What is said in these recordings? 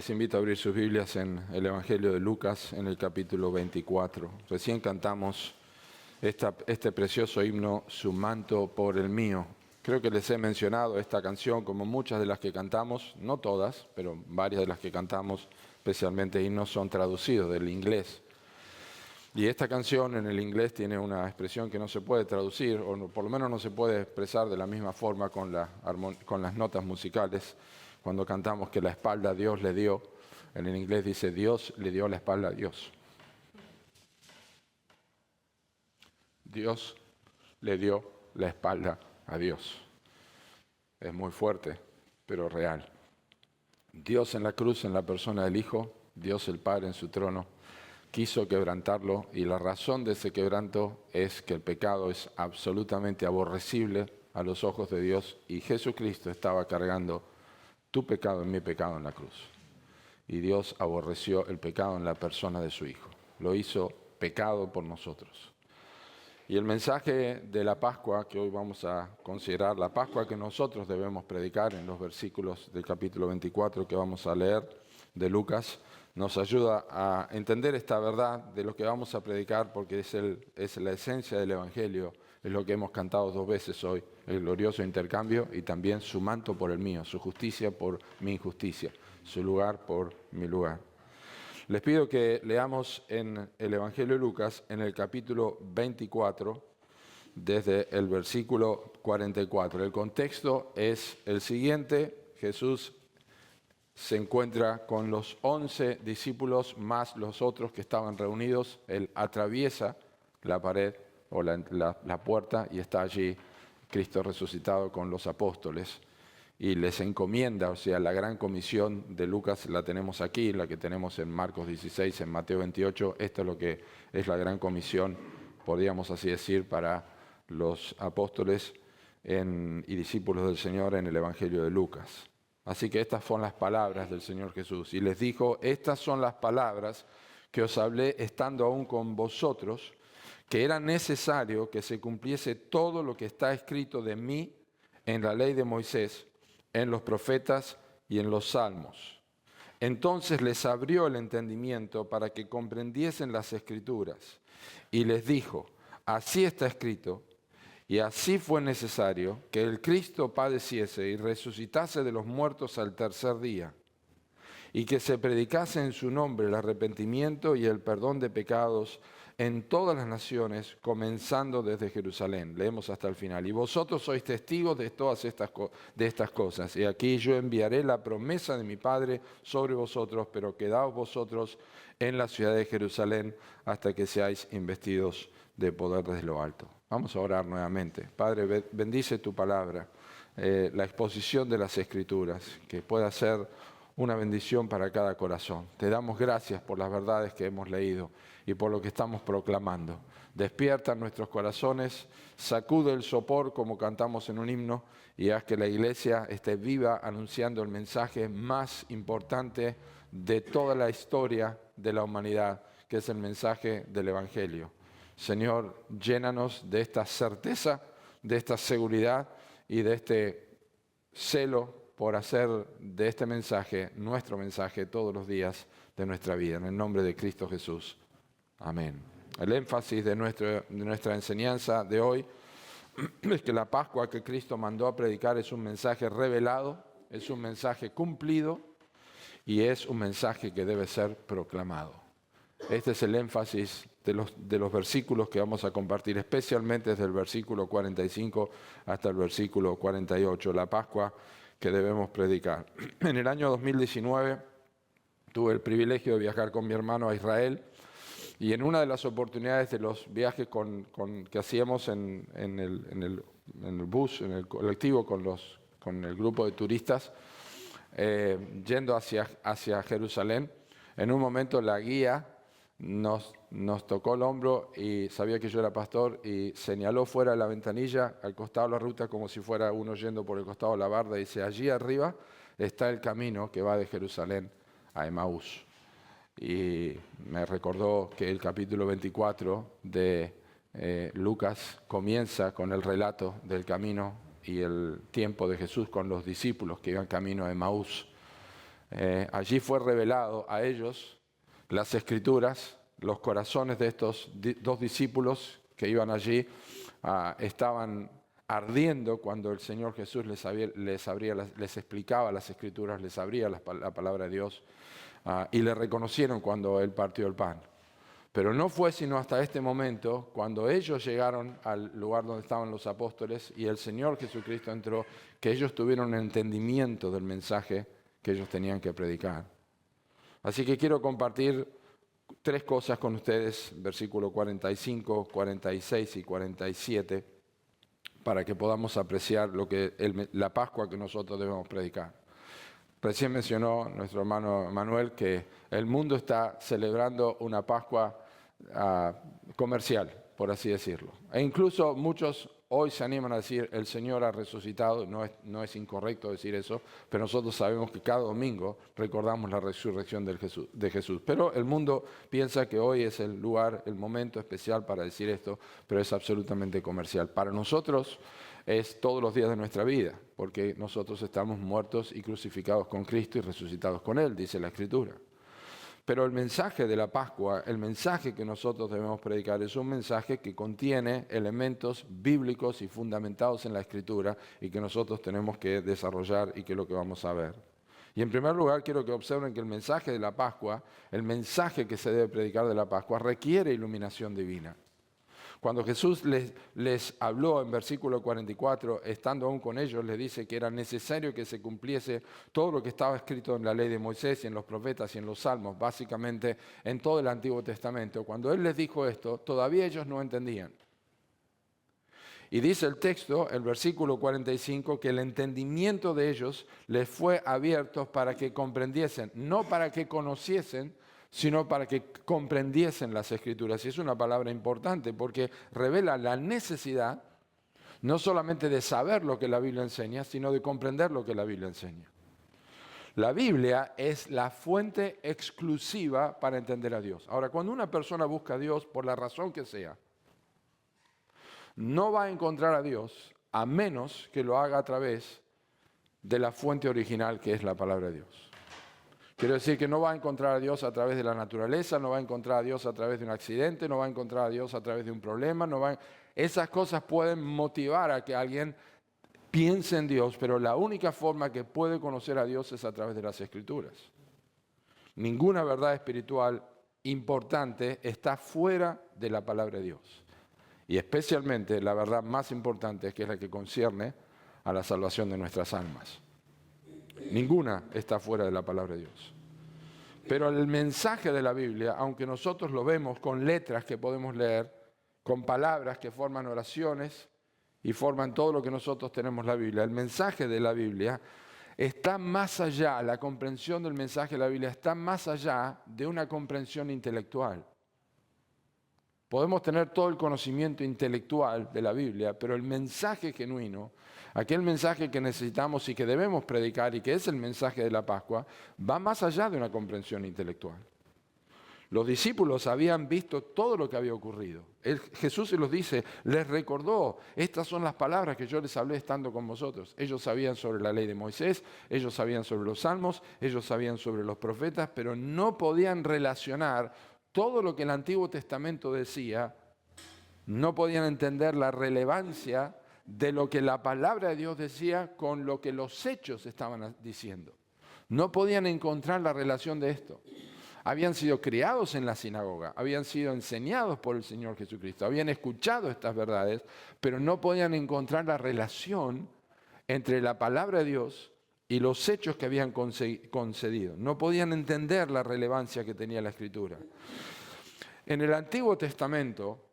Les invito a abrir sus Biblias en el Evangelio de Lucas, en el capítulo 24. Recién cantamos este precioso himno, Su manto por el mío. Creo que les he mencionado esta canción como muchas de las que cantamos, no todas, pero varias de las que cantamos, especialmente himnos, son traducidos del inglés. Y esta canción en el inglés tiene una expresión que no se puede traducir, o por lo menos no se puede expresar de la misma forma con las notas musicales. Cuando cantamos que la espalda Dios le dio, en el inglés dice Dios le dio la espalda a Dios. Dios le dio la espalda a Dios. Es muy fuerte, pero real. Dios en la cruz, en la persona del Hijo, Dios el Padre en su trono, quiso quebrantarlo, y la razón de ese quebranto es que el pecado es absolutamente aborrecible a los ojos de Dios, y Jesucristo estaba cargando tu pecado y mi pecado en la cruz. Y Dios aborreció el pecado en la persona de su Hijo. Lo hizo pecado por nosotros. Y el mensaje de la Pascua que hoy vamos a considerar, la Pascua que nosotros debemos predicar en los versículos del capítulo 24 que vamos a leer de Lucas, nos ayuda a entender esta verdad de lo que vamos a predicar, porque es la esencia del Evangelio, es lo que hemos cantado 2 veces hoy, el glorioso intercambio, y también su manto por el mío, su justicia por mi injusticia, su lugar por mi lugar. Les pido que leamos en el Evangelio de Lucas, en el capítulo 24, desde el versículo 44. El contexto es el siguiente: Jesús se encuentra con los 11 discípulos más los otros que estaban reunidos. Él atraviesa la pared o la puerta y está allí Cristo resucitado con los apóstoles. Y les encomienda, o sea, la gran comisión de Lucas la tenemos aquí, la que tenemos en Marcos 16, en Mateo 28. Esto es lo que es la gran comisión, podríamos así decir, para los apóstoles y discípulos del Señor en el Evangelio de Lucas. Así que estas son las palabras del Señor Jesús. Y les dijo: estas son las palabras que os hablé estando aún con vosotros, que era necesario que se cumpliese todo lo que está escrito de mí en la ley de Moisés, en los profetas y en los salmos. Entonces les abrió el entendimiento para que comprendiesen las Escrituras. Y les dijo: así está escrito, y así fue necesario que el Cristo padeciese y resucitase de los muertos al tercer día, y que se predicase en su nombre el arrepentimiento y el perdón de pecados en todas las naciones, comenzando desde Jerusalén. Leemos hasta el final. Y vosotros sois testigos de todas estas cosas. Y aquí yo enviaré la promesa de mi Padre sobre vosotros, pero quedaos vosotros en la ciudad de Jerusalén hasta que seáis investidos de poder desde lo alto. Vamos a orar nuevamente. Padre, bendice tu palabra, la exposición de las Escrituras, que pueda ser una bendición para cada corazón. Te damos gracias por las verdades que hemos leído y por lo que estamos proclamando. Despierta nuestros corazones, sacude el sopor como cantamos en un himno, y haz que la iglesia esté viva anunciando el mensaje más importante de toda la historia de la humanidad, que es el mensaje del Evangelio. Señor, llénanos de esta certeza, de esta seguridad y de este celo por hacer de este mensaje nuestro mensaje todos los días de nuestra vida. En el nombre de Cristo Jesús. Amén. El énfasis de nuestra enseñanza de hoy es que la Pascua que Cristo mandó a predicar es un mensaje revelado, es un mensaje cumplido y es un mensaje que debe ser proclamado. Este es el énfasis de los versículos que vamos a compartir, especialmente desde el versículo 45 hasta el versículo 48, la Pascua que debemos predicar. En el año 2019 tuve el privilegio de viajar con mi hermano a Israel, y en una de las oportunidades de los viajes que hacíamos en el bus, en el colectivo con el grupo de turistas, yendo hacia Jerusalén, en un momento la guía nos tocó el hombro y sabía que yo era pastor y señaló fuera de la ventanilla, al costado de la ruta, como si fuera uno yendo por el costado de la barda, y dice: allí arriba está el camino que va de Jerusalén a Emaús. Y me recordó que el capítulo 24 de Lucas comienza con el relato del camino y el tiempo de Jesús con los discípulos que iban camino a Emaús. Allí fue revelado a ellos las Escrituras, los corazones de estos dos discípulos que iban allí estaban ardiendo cuando el Señor Jesús les explicaba las Escrituras, les abría la palabra de Dios, y le reconocieron cuando Él partió el pan. Pero no fue sino hasta este momento, cuando ellos llegaron al lugar donde estaban los apóstoles y el Señor Jesucristo entró, que ellos tuvieron entendimiento del mensaje que ellos tenían que predicar. Así que quiero compartir 3 cosas con ustedes, versículo 45, 46 y 47, para que podamos apreciar la Pascua que nosotros debemos predicar. Recién mencionó nuestro hermano Manuel que el mundo está celebrando una Pascua comercial, por así decirlo. E incluso muchos hoy se animan a decir el Señor ha resucitado. No es incorrecto decir eso, pero nosotros sabemos que cada domingo recordamos la resurrección de Jesús. Pero el mundo piensa que hoy es el lugar, el momento especial para decir esto, pero es absolutamente comercial. Para nosotros es todos los días de nuestra vida, porque nosotros estamos muertos y crucificados con Cristo y resucitados con Él, dice la Escritura. Pero el mensaje de la Pascua, el mensaje que nosotros debemos predicar, es un mensaje que contiene elementos bíblicos y fundamentados en la Escritura y que nosotros tenemos que desarrollar y que es lo que vamos a ver. Y en primer lugar quiero que observen que el mensaje de la Pascua, el mensaje que se debe predicar de la Pascua, requiere iluminación divina. Cuando Jesús les habló en versículo 44, estando aún con ellos, les dice que era necesario que se cumpliese todo lo que estaba escrito en la ley de Moisés y en los profetas y en los salmos, básicamente en todo el Antiguo Testamento. Cuando Él les dijo esto, todavía ellos no entendían. Y dice el texto, el versículo 45, que el entendimiento de ellos les fue abierto para que comprendiesen, no para que conociesen, sino para que comprendiesen las Escrituras. Y es una palabra importante porque revela la necesidad no solamente de saber lo que la Biblia enseña, sino de comprender lo que la Biblia enseña. La Biblia es la fuente exclusiva para entender a Dios. Ahora, cuando una persona busca a Dios, por la razón que sea, no va a encontrar a Dios a menos que lo haga a través de la fuente original, que es la palabra de Dios. Quiero decir que no va a encontrar a Dios a través de la naturaleza, no va a encontrar a Dios a través de un accidente, no va a encontrar a Dios a través de un problema. Esas cosas pueden motivar a que alguien piense en Dios, pero la única forma que puede conocer a Dios es a través de las Escrituras. Ninguna verdad espiritual importante está fuera de la palabra de Dios. Y especialmente la verdad más importante, que es la que concierne a la salvación de nuestras almas. Ninguna está fuera de la palabra de Dios. Pero el mensaje de la Biblia, aunque nosotros lo vemos con letras que podemos leer, con palabras que forman oraciones y forman todo lo que nosotros tenemos en la Biblia, el mensaje de la Biblia está más allá, la comprensión del mensaje de la Biblia está más allá de una comprensión intelectual. Podemos tener todo el conocimiento intelectual de la Biblia, pero el mensaje genuino, aquel mensaje que necesitamos y que debemos predicar y que es el mensaje de la Pascua, va más allá de una comprensión intelectual. Los discípulos habían visto todo lo que había ocurrido. Jesús se los dice, les recordó, estas son las palabras que yo les hablé estando con vosotros. Ellos sabían sobre la ley de Moisés, ellos sabían sobre los salmos, ellos sabían sobre los profetas, pero no podían relacionar todo lo que el Antiguo Testamento decía, no podían entender la relevancia de lo que la palabra de Dios decía con lo que los hechos estaban diciendo. No podían encontrar la relación de esto. Habían sido criados en la sinagoga, habían sido enseñados por el Señor Jesucristo, habían escuchado estas verdades, pero no podían encontrar la relación entre la palabra de Dios y los hechos que habían concedido. No podían entender la relevancia que tenía la Escritura. En el Antiguo Testamento,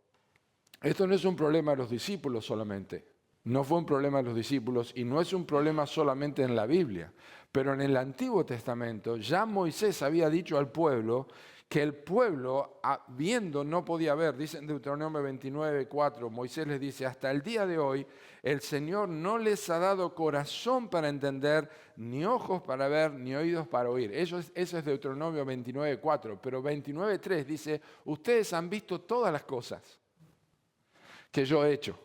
esto no es un problema de los discípulos solamente. No fue un problema de los discípulos y no es un problema solamente en la Biblia. Pero en el Antiguo Testamento ya Moisés había dicho al pueblo que el pueblo, viendo, no podía ver. Dice en Deuteronomio 29:4, Moisés les dice, hasta el día de hoy el Señor no les ha dado corazón para entender, ni ojos para ver, ni oídos para oír. Eso es Deuteronomio 29:4, pero 29:3 dice, ustedes han visto todas las cosas que yo he hecho.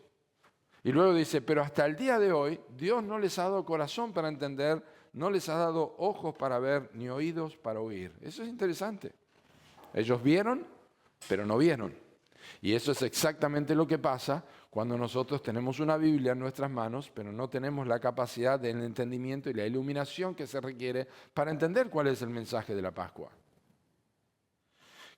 Y luego dice, pero hasta el día de hoy Dios no les ha dado corazón para entender, no les ha dado ojos para ver ni oídos para oír. Eso es interesante. Ellos vieron, pero no vieron. Y eso es exactamente lo que pasa cuando nosotros tenemos una Biblia en nuestras manos, pero no tenemos la capacidad del entendimiento y la iluminación que se requiere para entender cuál es el mensaje de la Pascua.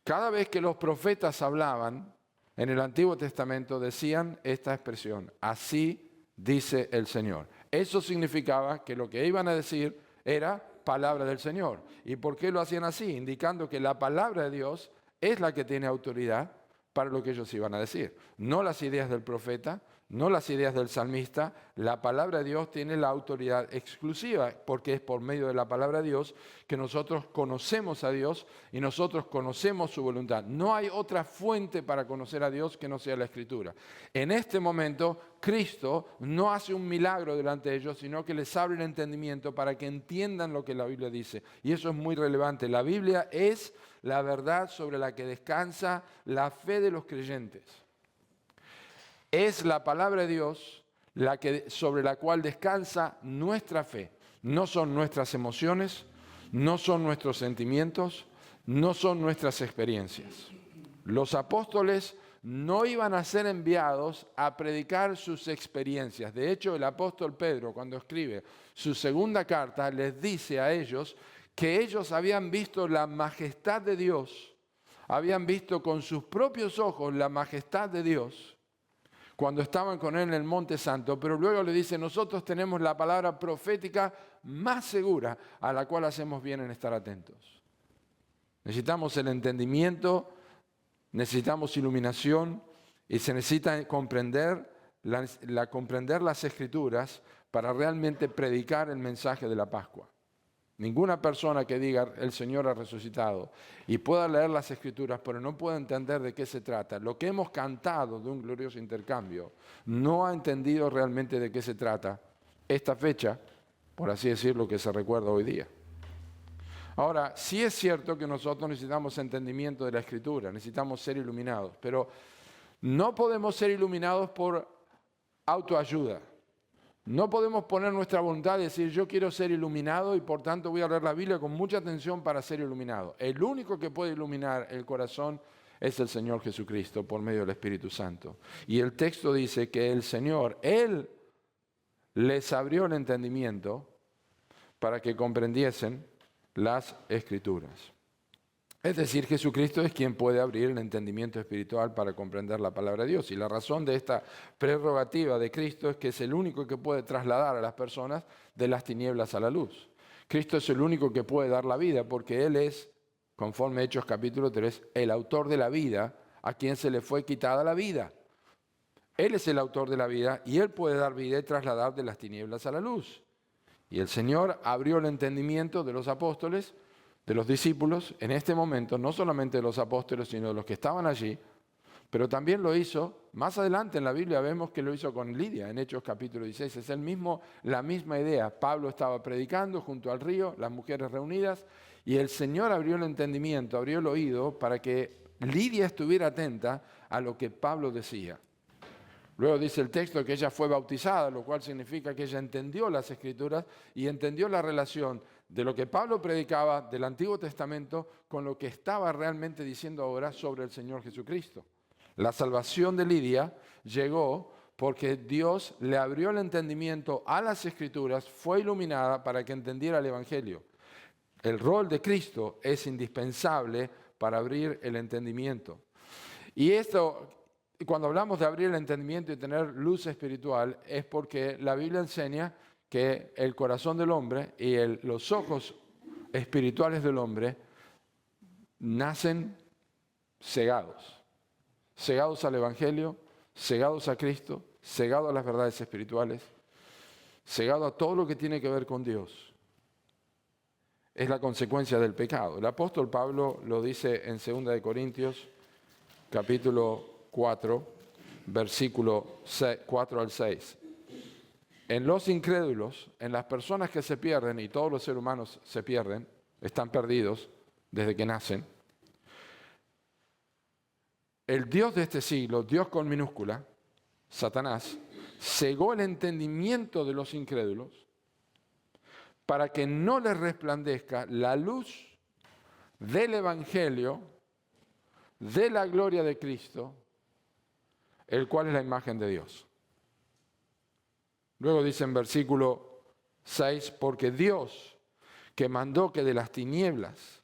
Cada vez que los profetas hablaban en el Antiguo Testamento decían esta expresión: así dice el Señor. Eso significaba que lo que iban a decir era palabra del Señor. ¿Y por qué lo hacían así? Indicando que la palabra de Dios es la que tiene autoridad para lo que ellos iban a decir. No las ideas del profeta, no las ideas del salmista. La palabra de Dios tiene la autoridad exclusiva, porque es por medio de la palabra de Dios que nosotros conocemos a Dios y nosotros conocemos su voluntad. No hay otra fuente para conocer a Dios que no sea la Escritura. En este momento, Cristo no hace un milagro delante de ellos, sino que les abre el entendimiento para que entiendan lo que la Biblia dice. Y eso es muy relevante. La Biblia es la verdad sobre la que descansa la fe de los creyentes. Es la palabra de Dios sobre la cual descansa nuestra fe. No son nuestras emociones, no son nuestros sentimientos, no son nuestras experiencias. Los apóstoles no iban a ser enviados a predicar sus experiencias. De hecho, el apóstol Pedro, cuando escribe su segunda carta, les dice a ellos que ellos habían visto la majestad de Dios, habían visto con sus propios ojos la majestad de Dios cuando estaban con él en el Monte Santo, pero luego le dice: nosotros tenemos la palabra profética más segura a la cual hacemos bien en estar atentos. Necesitamos el entendimiento, necesitamos iluminación y se necesita comprender las Escrituras para realmente predicar el mensaje de la Pascua. Ninguna persona que diga el Señor ha resucitado y pueda leer las Escrituras, pero no pueda entender de qué se trata, lo que hemos cantado de un glorioso intercambio, no ha entendido realmente de qué se trata esta fecha, por así decirlo, que se recuerda hoy día. Ahora, sí es cierto que nosotros necesitamos entendimiento de la Escritura, necesitamos ser iluminados, pero no podemos ser iluminados por autoayuda. No podemos poner nuestra voluntad y decir: yo quiero ser iluminado y por tanto voy a leer la Biblia con mucha atención para ser iluminado. El único que puede iluminar el corazón es el Señor Jesucristo por medio del Espíritu Santo. Y el texto dice que el Señor, Él les abrió el entendimiento para que comprendiesen las Escrituras. Es decir, Jesucristo es quien puede abrir el entendimiento espiritual para comprender la palabra de Dios. Y la razón de esta prerrogativa de Cristo es que es el único que puede trasladar a las personas de las tinieblas a la luz. Cristo es el único que puede dar la vida, porque Él es, conforme Hechos capítulo 3, el autor de la vida, a quien se le fue quitada la vida. Él es el autor de la vida y Él puede dar vida y trasladar de las tinieblas a la luz. Y el Señor abrió el entendimiento de los apóstoles, de los discípulos, en este momento, no solamente de los apóstoles, sino de los que estaban allí, pero también lo hizo, más adelante en la Biblia vemos que lo hizo con Lidia, en Hechos capítulo 16, es la misma idea. Pablo estaba predicando junto al río, las mujeres reunidas, y el Señor abrió el entendimiento, abrió el oído para que Lidia estuviera atenta a lo que Pablo decía. Luego dice el texto que ella fue bautizada, lo cual significa que ella entendió las Escrituras y entendió la relación de lo que Pablo predicaba del Antiguo Testamento con lo que estaba realmente diciendo ahora sobre el Señor Jesucristo. La salvación de Lidia llegó porque Dios le abrió el entendimiento a las Escrituras, fue iluminada para que entendiera el Evangelio. El rol de Cristo es indispensable para abrir el entendimiento. Y esto, cuando hablamos de abrir el entendimiento y tener luz espiritual, es porque la Biblia enseña que el corazón del hombre y los ojos espirituales del hombre nacen cegados. Cegados al Evangelio, cegados a Cristo, cegados a las verdades espirituales, cegados a todo lo que tiene que ver con Dios. Es la consecuencia del pecado. El apóstol Pablo lo dice en 2 Corintios, capítulo 4, versículo 4 al 6. En los incrédulos, en las personas que se pierden, y todos los seres humanos se pierden, están perdidos desde que nacen, el Dios de este siglo, Dios con minúscula, Satanás, cegó el entendimiento de los incrédulos para que no les resplandezca la luz del Evangelio, de la gloria de Cristo, el cual es la imagen de Dios. Luego dice en versículo 6, porque Dios, que mandó que de las tinieblas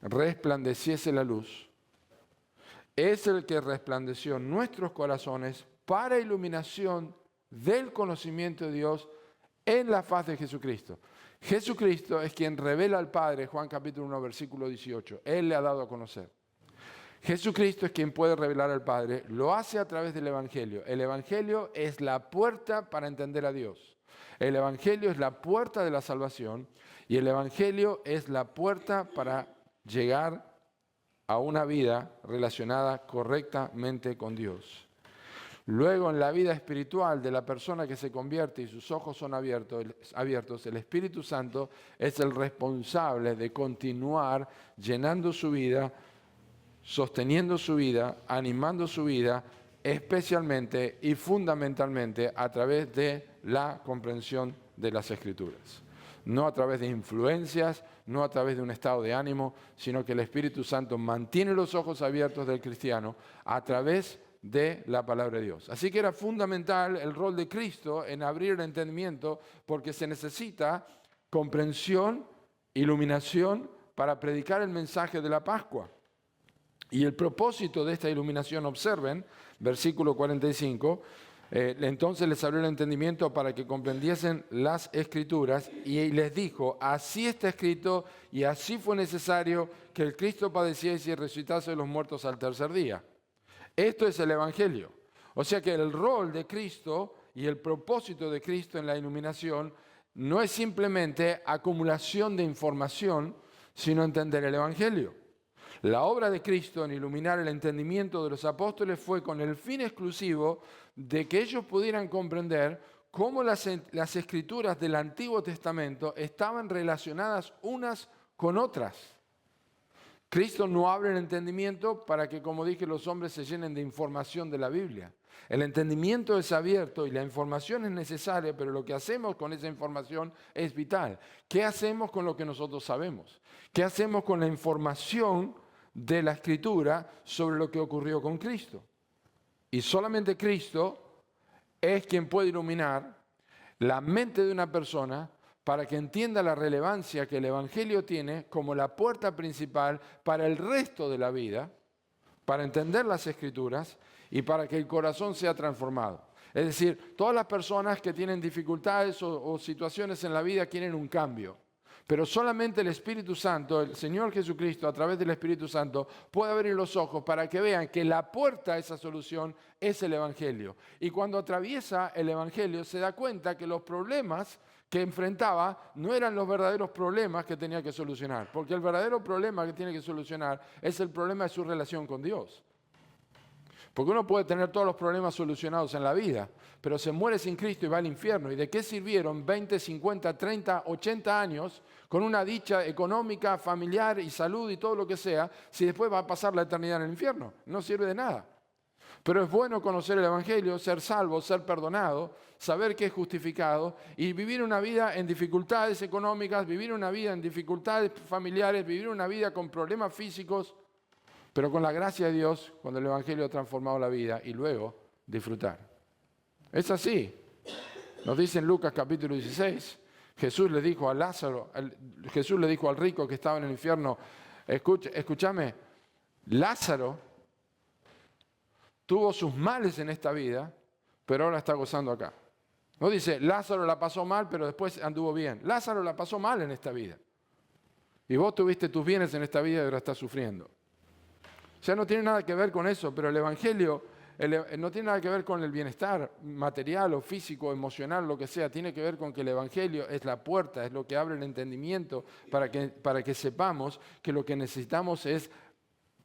resplandeciese la luz, es el que resplandeció en nuestros corazones para iluminación del conocimiento de Dios en la faz de Jesucristo. Jesucristo es quien revela al Padre, Juan capítulo 1, versículo 18. Él le ha dado a conocer. Jesucristo es quien puede revelar al Padre, lo hace a través del Evangelio. El Evangelio es la puerta para entender a Dios. El Evangelio es la puerta de la salvación y el Evangelio es la puerta para llegar a una vida relacionada correctamente con Dios. Luego, en la vida espiritual de la persona que se convierte y sus ojos son abiertos, el Espíritu Santo es el responsable de continuar llenando su vida, sosteniendo su vida, animando su vida, especialmente y fundamentalmente a través de la comprensión de las Escrituras. No a través de influencias, no a través de un estado de ánimo, sino que el Espíritu Santo mantiene los ojos abiertos del cristiano a través de la palabra de Dios. Así que era fundamental el rol de Cristo en abrir el entendimiento, porque se necesita comprensión, iluminación para predicar el mensaje de la Pascua. Y el propósito de esta iluminación, observen, versículo 45, entonces les abrió el entendimiento para que comprendiesen las Escrituras y les dijo, así está escrito y así fue necesario que el Cristo padeciese y resucitase de los muertos al tercer día. Esto es el Evangelio. O sea que el rol de Cristo y el propósito de Cristo en la iluminación no es simplemente acumulación de información, sino entender el Evangelio. La obra de Cristo en iluminar el entendimiento de los apóstoles fue con el fin exclusivo de que ellos pudieran comprender cómo las Escrituras del Antiguo Testamento estaban relacionadas unas con otras. Cristo no abre el entendimiento para que, como dije, los hombres se llenen de información de la Biblia. El entendimiento es abierto y la información es necesaria, pero lo que hacemos con esa información es vital. ¿Qué hacemos con lo que nosotros sabemos? ¿Qué hacemos con la información de la Escritura sobre lo que ocurrió con Cristo? Y solamente Cristo es quien puede iluminar la mente de una persona para que entienda la relevancia que el Evangelio tiene como la puerta principal para el resto de la vida, para entender las Escrituras y para que el corazón sea transformado. Es decir, todas las personas que tienen dificultades o situaciones en la vida quieren un cambio. Pero solamente el Espíritu Santo, el Señor Jesucristo, a través del Espíritu Santo, puede abrir los ojos para que vean que la puerta a esa solución es el Evangelio. Y cuando atraviesa el Evangelio se da cuenta que los problemas que enfrentaba no eran los verdaderos problemas que tenía que solucionar, porque el verdadero problema que tiene que solucionar es el problema de su relación con Dios. Porque uno puede tener todos los problemas solucionados en la vida, pero se muere sin Cristo y va al infierno. ¿Y de qué sirvieron 20, 50, 30, 80 años con una dicha económica, familiar y salud y todo lo que sea, si después va a pasar la eternidad en el infierno? No sirve de nada. Pero es bueno conocer el Evangelio, ser salvo, ser perdonado, saber que es justificado y vivir una vida en dificultades económicas, vivir una vida en dificultades familiares, vivir una vida con problemas físicos, pero con la gracia de Dios, cuando el Evangelio ha transformado la vida, y luego disfrutar. Es así. Nos dice en Lucas capítulo 16, Jesús le dijo a Lázaro, Jesús le dijo al rico que estaba en el infierno, escúchame, Lázaro tuvo sus males en esta vida, pero ahora está gozando acá. No dice, Lázaro la pasó mal, pero después anduvo bien. Lázaro la pasó mal en esta vida. Y vos tuviste tus bienes en esta vida y ahora estás sufriendo. O sea, no tiene nada que ver con eso, pero el Evangelio no tiene nada que ver con el bienestar material o físico, emocional, lo que sea. Tiene que ver con que el Evangelio es la puerta, es lo que abre el entendimiento para que sepamos que lo que necesitamos es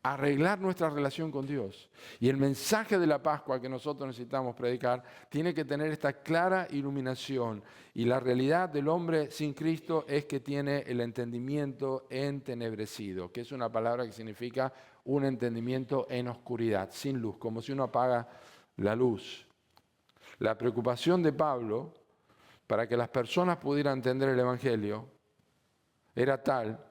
arreglar nuestra relación con Dios. Y el mensaje de la Pascua que nosotros necesitamos predicar tiene que tener esta clara iluminación. Y la realidad del hombre sin Cristo es que tiene el entendimiento entenebrecido, que es una palabra que significa un entendimiento en oscuridad, sin luz, como si uno apaga la luz. La preocupación de Pablo para que las personas pudieran entender el Evangelio era tal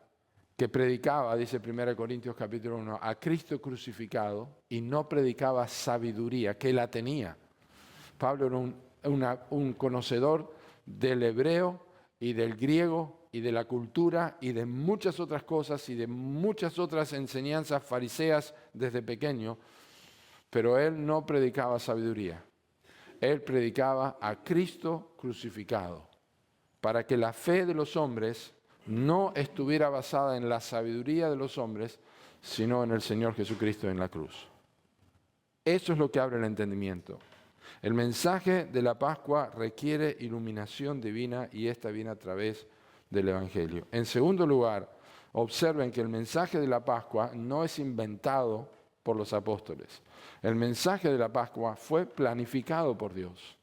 que predicaba, dice 1 Corintios capítulo 1, a Cristo crucificado y no predicaba sabiduría, que la tenía. Pablo era un conocedor del hebreo y del griego y de la cultura y de muchas otras cosas y de muchas otras enseñanzas fariseas desde pequeño, pero él no predicaba sabiduría. Él predicaba a Cristo crucificado, para que la fe de los hombres no estuviera basada en la sabiduría de los hombres, sino en el Señor Jesucristo en la cruz. Eso es lo que abre el entendimiento. El mensaje de la Pascua requiere iluminación divina y esta viene a través del Evangelio. En segundo lugar, observen que el mensaje de la Pascua no es inventado por los apóstoles. El mensaje de la Pascua fue planificado por Dios.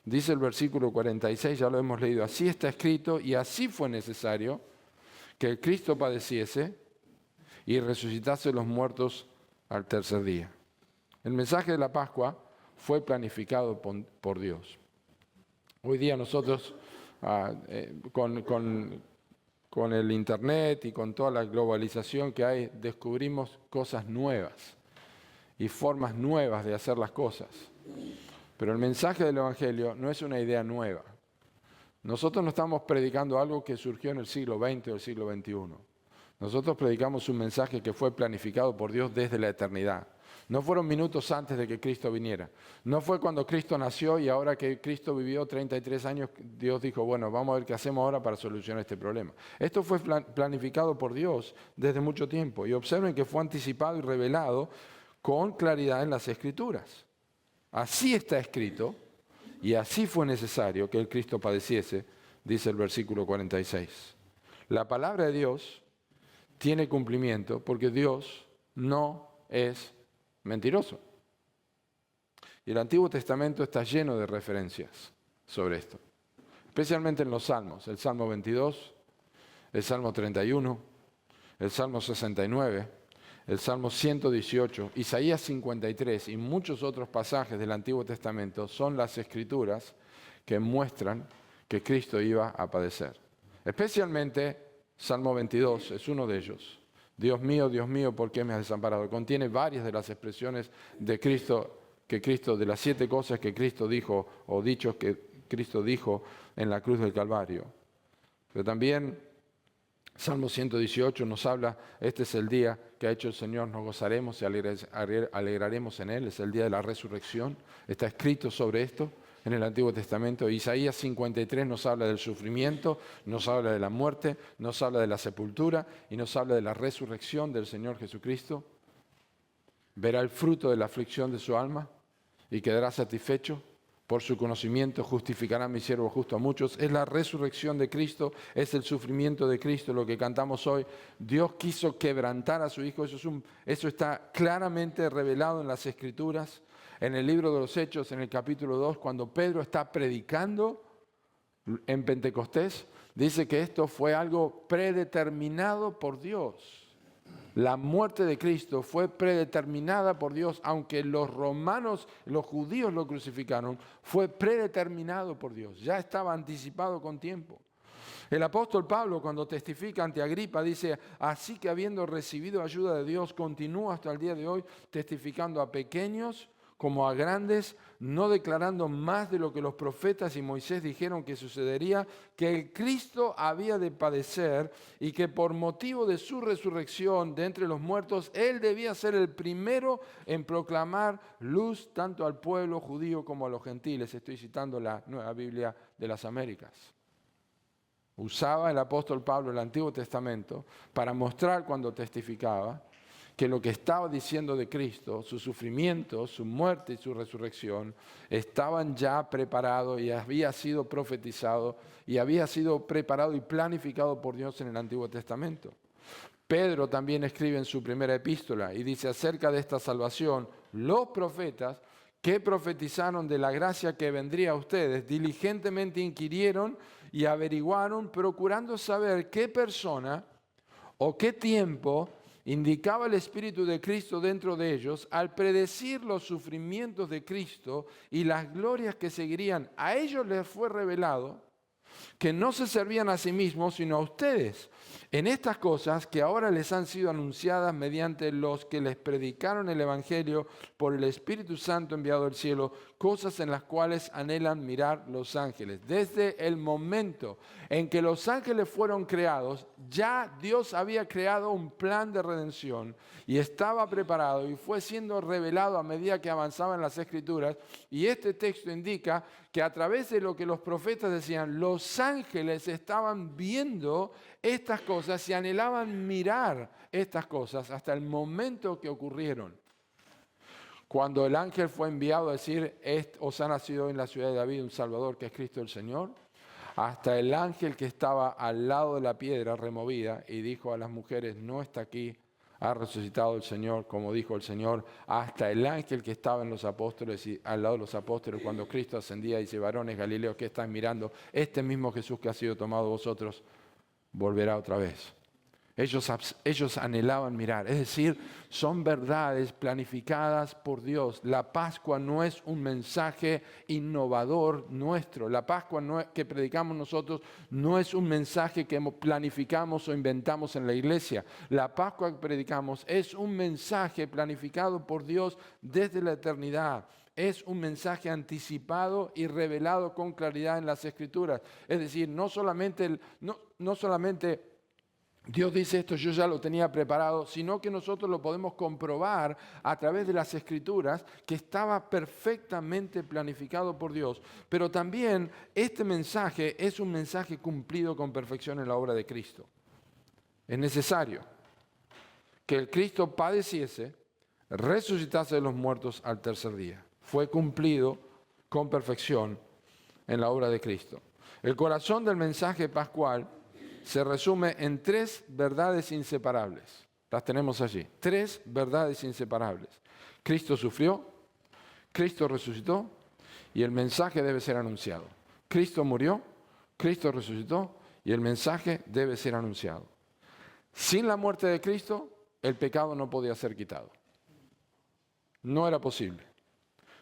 Dice el versículo 46, ya lo hemos leído, así está escrito y así fue necesario que el Cristo padeciese y resucitase los muertos al tercer día. El mensaje de la Pascua fue planificado por Dios. Hoy día nosotros, con el Internet y con toda la globalización que hay, descubrimos cosas nuevas y formas nuevas de hacer las cosas. Pero el mensaje del Evangelio no es una idea nueva. Nosotros no estamos predicando algo que surgió en el siglo XX o el siglo XXI. Nosotros predicamos un mensaje que fue planificado por Dios desde la eternidad. No fueron minutos antes de que Cristo viniera. No fue cuando Cristo nació y ahora que Cristo vivió 33 años, Dios dijo, bueno, vamos a ver qué hacemos ahora para solucionar este problema. Esto fue planificado por Dios desde mucho tiempo. Y observen que fue anticipado y revelado con claridad en las Escrituras. Así está escrito y así fue necesario que el Cristo padeciese, dice el versículo 46. La palabra de Dios tiene cumplimiento porque Dios no es mentiroso. Y el Antiguo Testamento está lleno de referencias sobre esto, especialmente en los Salmos, el Salmo 22, el Salmo 31, el Salmo 69, el Salmo 118, Isaías 53 y muchos otros pasajes del Antiguo Testamento son las escrituras que muestran que Cristo iba a padecer. Especialmente Salmo 22 es uno de ellos. Dios mío, ¿por qué me has desamparado? Contiene varias de las expresiones de Cristo, de las 7 cosas que Cristo dijo o dichos que Cristo dijo en la cruz del Calvario. Pero también Salmo 118 nos habla, este es el día que ha hecho el Señor, nos gozaremos y alegraremos en Él, es el día de la resurrección. Está escrito sobre esto en el Antiguo Testamento. Isaías 53 nos habla del sufrimiento, nos habla de la muerte, nos habla de la sepultura y nos habla de la resurrección del Señor Jesucristo. Verá el fruto de la aflicción de su alma y quedará satisfecho. Por su conocimiento justificará mi siervo justo a muchos. Es la resurrección de Cristo, es el sufrimiento de Cristo, lo que cantamos hoy. Dios quiso quebrantar a su Hijo. Eso está claramente revelado en las Escrituras. En el libro de los Hechos, en el capítulo 2, cuando Pedro está predicando en Pentecostés, dice que esto fue algo predeterminado por Dios. La muerte de Cristo fue predeterminada por Dios, aunque los romanos, los judíos lo crucificaron, fue predeterminado por Dios, ya estaba anticipado con tiempo. El apóstol Pablo, cuando testifica ante Agripa, dice, así que habiendo recibido ayuda de Dios, continúa hasta el día de hoy testificando a pequeños como a grandes, no declarando más de lo que los profetas y Moisés dijeron que sucedería, que el Cristo había de padecer y que por motivo de su resurrección de entre los muertos, Él debía ser el primero en proclamar luz tanto al pueblo judío como a los gentiles. Estoy citando la Nueva Biblia de las Américas. Usaba el apóstol Pablo el Antiguo Testamento para mostrar cuando testificaba que lo que estaba diciendo de Cristo, su sufrimiento, su muerte y su resurrección, estaban ya preparados y había sido profetizado y había sido preparado y planificado por Dios en el Antiguo Testamento. Pedro también escribe en su primera epístola y dice acerca de esta salvación, los profetas que profetizaron de la gracia que vendría a ustedes, diligentemente inquirieron y averiguaron, procurando saber qué persona o qué tiempo indicaba el Espíritu de Cristo dentro de ellos al predecir los sufrimientos de Cristo y las glorias que seguirían. A ellos les fue revelado que no se servían a sí mismos, sino a ustedes, en estas cosas que ahora les han sido anunciadas mediante los que les predicaron el Evangelio por el Espíritu Santo enviado del cielo, cosas en las cuales anhelan mirar los ángeles. Desde el momento en que los ángeles fueron creados, ya Dios había creado un plan de redención y estaba preparado y fue siendo revelado a medida que avanzaba en las Escrituras. Y este texto indica que a través de lo que los profetas decían, los ángeles estaban viendo estas cosas y anhelaban mirar estas cosas hasta el momento que ocurrieron. Cuando el ángel fue enviado a decir, os ha nacido en la ciudad de David un Salvador que es Cristo el Señor, hasta el ángel que estaba al lado de la piedra removida y dijo a las mujeres, no está aquí, ha resucitado el Señor, como dijo el Señor, hasta el ángel que estaba en los apóstoles y al lado de los apóstoles cuando Cristo ascendía, dice, varones Galileos, ¿qué están mirando? Este mismo Jesús que ha sido tomado de vosotros volverá otra vez. Ellos anhelaban mirar, es decir, son verdades planificadas por Dios. La Pascua no es un mensaje innovador nuestro. La Pascua que predicamos nosotros no es un mensaje que planificamos o inventamos en la iglesia. La Pascua que predicamos es un mensaje planificado por Dios desde la eternidad. Es un mensaje anticipado y revelado con claridad en las Escrituras. Es decir, no solamente Dios dice esto, yo ya lo tenía preparado, sino que nosotros lo podemos comprobar a través de las Escrituras que estaba perfectamente planificado por Dios. Pero también este mensaje es un mensaje cumplido con perfección en la obra de Cristo. Es necesario que el Cristo padeciese, resucitase de los muertos al tercer día. Fue cumplido con perfección en la obra de Cristo. El corazón del mensaje pascual se resume en 3 verdades inseparables. Las tenemos allí. 3 verdades inseparables. Cristo sufrió, Cristo resucitó y el mensaje debe ser anunciado. Cristo murió, Cristo resucitó y el mensaje debe ser anunciado. Sin la muerte de Cristo, el pecado no podía ser quitado. No era posible.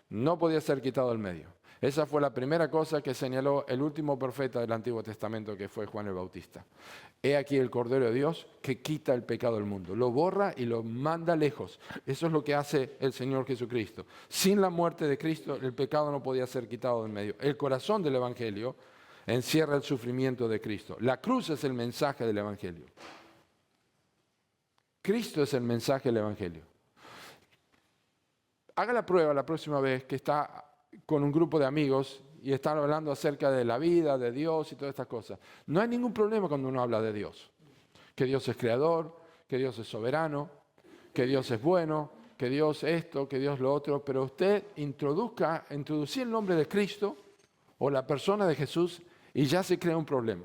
No podía ser quitado del medio. Esa fue la primera cosa que señaló el último profeta del Antiguo Testamento, que fue Juan el Bautista. He aquí el Cordero de Dios que quita el pecado del mundo. Lo borra y lo manda lejos. Eso es lo que hace el Señor Jesucristo. Sin la muerte de Cristo, el pecado no podía ser quitado del medio. El corazón del Evangelio encierra el sufrimiento de Cristo. La cruz es el mensaje del Evangelio. Cristo es el mensaje del Evangelio. Haga la prueba la próxima vez que está con un grupo de amigos y están hablando acerca de la vida, de Dios y todas estas cosas. No hay ningún problema cuando uno habla de Dios. Que Dios es creador, que Dios es soberano, que Dios es bueno, que Dios esto, que Dios lo otro, pero usted introducía el nombre de Cristo o la persona de Jesús y ya se crea un problema.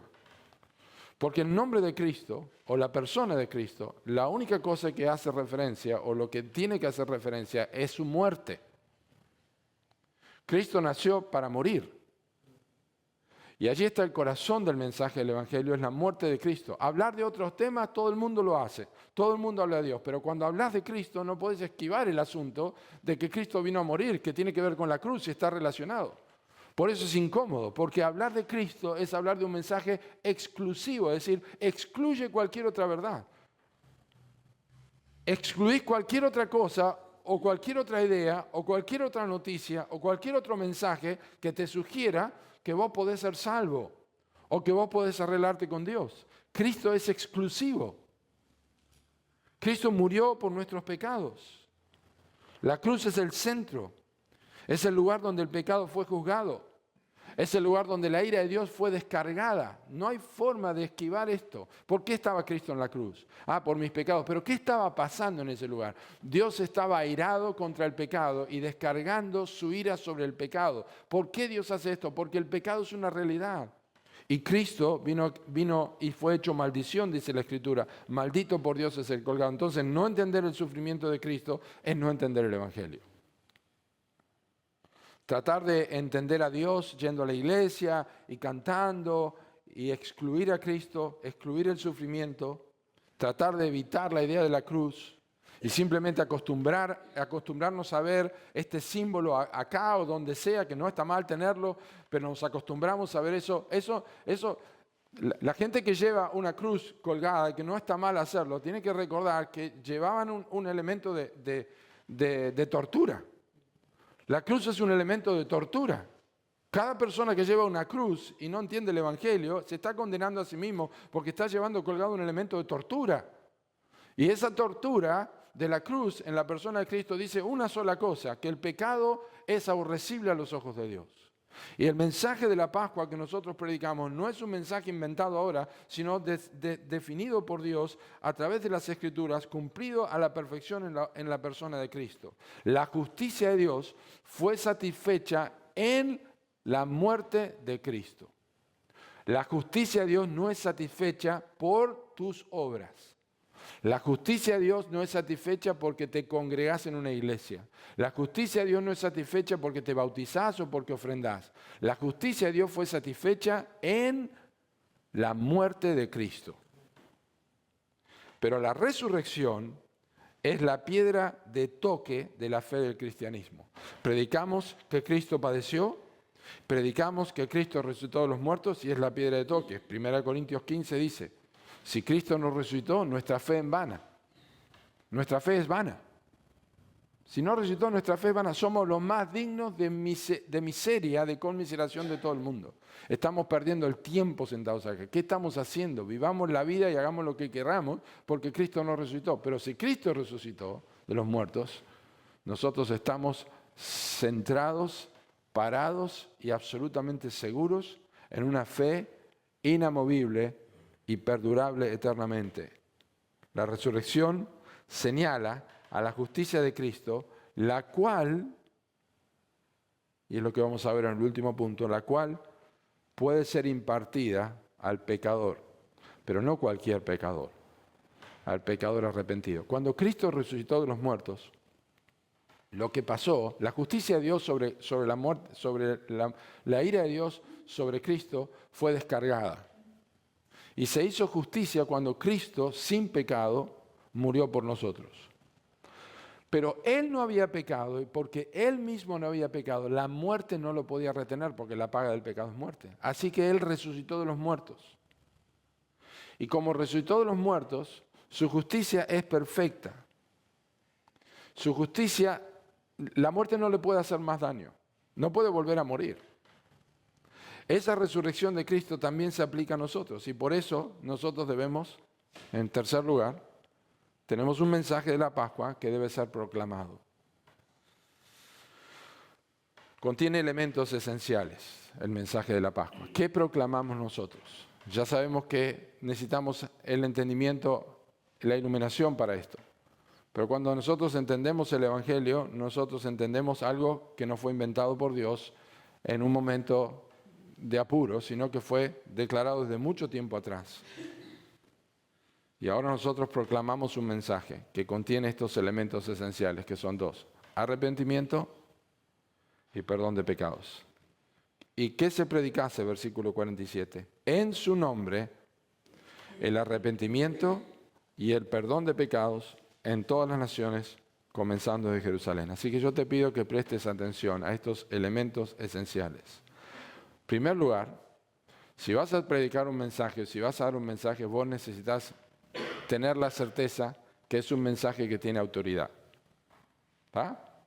Porque el nombre de Cristo o la persona de Cristo, la única cosa que hace referencia o lo que tiene que hacer referencia es su muerte. Cristo nació para morir. Y allí está el corazón del mensaje del Evangelio, es la muerte de Cristo. Hablar de otros temas, todo el mundo lo hace. Todo el mundo habla de Dios. Pero cuando hablas de Cristo, no puedes esquivar el asunto de que Cristo vino a morir, que tiene que ver con la cruz y está relacionado. Por eso es incómodo, porque hablar de Cristo es hablar de un mensaje exclusivo, es decir, excluye cualquier otra verdad. Excluís cualquier otra cosa o cualquier otra idea o cualquier otra noticia o cualquier otro mensaje que te sugiera que vos podés ser salvo o que vos podés arreglarte con Dios. Cristo es exclusivo. Cristo murió por nuestros pecados. La cruz es el centro. Es el lugar donde el pecado fue juzgado. Es el lugar donde la ira de Dios fue descargada. No hay forma de esquivar esto. ¿Por qué estaba Cristo en la cruz? Por mis pecados. ¿Pero qué estaba pasando en ese lugar? Dios estaba airado contra el pecado y descargando su ira sobre el pecado. ¿Por qué Dios hace esto? Porque el pecado es una realidad. Y Cristo vino y fue hecho maldición, dice la Escritura. Maldito por Dios es el colgado. Entonces, no entender el sufrimiento de Cristo es no entender el Evangelio. Tratar de entender a Dios yendo a la iglesia y cantando y excluir a Cristo, excluir el sufrimiento, tratar de evitar la idea de la cruz Y simplemente acostumbrarnos a ver este símbolo acá o donde sea, que no está mal tenerlo, pero nos acostumbramos a ver eso. La gente que lleva una cruz colgada, que no está mal hacerlo, tiene que recordar que llevaban un elemento de tortura. La cruz es un elemento de tortura. Cada persona que lleva una cruz y no entiende el Evangelio se está condenando a sí mismo porque está llevando colgado un elemento de tortura. Y esa tortura de la cruz en la persona de Cristo dice una sola cosa, que el pecado es aborrecible a los ojos de Dios. Y el mensaje de la Pascua que nosotros predicamos no es un mensaje inventado ahora, sino definido por Dios a través de las Escrituras, cumplido a la perfección en la persona de Cristo. La justicia de Dios fue satisfecha en la muerte de Cristo. La justicia de Dios no es satisfecha por tus obras. La justicia de Dios no es satisfecha porque te congregás en una iglesia. La justicia de Dios no es satisfecha porque te bautizás o porque ofrendás. La justicia de Dios fue satisfecha en la muerte de Cristo. Pero la resurrección es la piedra de toque de la fe del cristianismo. Predicamos que Cristo padeció, predicamos que Cristo resucitó de los muertos y es la piedra de toque. 1 Corintios 15 dice, si Cristo no resucitó, nuestra fe es vana. Nuestra fe es vana. Si no resucitó, nuestra fe es vana. Somos los más dignos de miseria, de conmiseración de todo el mundo. Estamos perdiendo el tiempo sentados acá. ¿Qué estamos haciendo? Vivamos la vida y hagamos lo que queramos porque Cristo no resucitó. Pero si Cristo resucitó de los muertos, nosotros estamos centrados, parados y absolutamente seguros en una fe inamovible y perdurable eternamente. La resurrección señala a la justicia de Cristo, la cual, y es lo que vamos a ver en el último punto, la cual puede ser impartida al pecador, pero no cualquier pecador, al pecador arrepentido. Cuando Cristo resucitó de los muertos, lo que pasó, la justicia de Dios sobre la muerte, sobre la ira de Dios sobre Cristo fue descargada. Y se hizo justicia cuando Cristo, sin pecado, murió por nosotros. Pero Él no había pecado y porque Él mismo no había pecado, la muerte no lo podía retener porque la paga del pecado es muerte. Así que Él resucitó de los muertos. Y como resucitó de los muertos, su justicia es perfecta. Su justicia, la muerte no le puede hacer más daño. No puede volver a morir. Esa resurrección de Cristo también se aplica a nosotros y por eso nosotros debemos, en tercer lugar, tenemos un mensaje de la Pascua que debe ser proclamado. Contiene elementos esenciales el mensaje de la Pascua. ¿Qué proclamamos nosotros? Ya sabemos que necesitamos el entendimiento, la iluminación para esto. Pero cuando nosotros entendemos el Evangelio, nosotros entendemos algo que no fue inventado por Dios en un momento de apuro, sino que fue declarado desde mucho tiempo atrás. Y ahora nosotros proclamamos un mensaje que contiene estos elementos esenciales, que son dos: arrepentimiento y perdón de pecados. ¿Y qué se predicase? Versículo 47. En su nombre, el arrepentimiento y el perdón de pecados en todas las naciones, comenzando de Jerusalén. Así que yo te pido que prestes atención a estos elementos esenciales. En primer lugar, si vas a predicar un mensaje, si vas a dar un mensaje, vos necesitas tener la certeza que es un mensaje que tiene autoridad. ¿Va?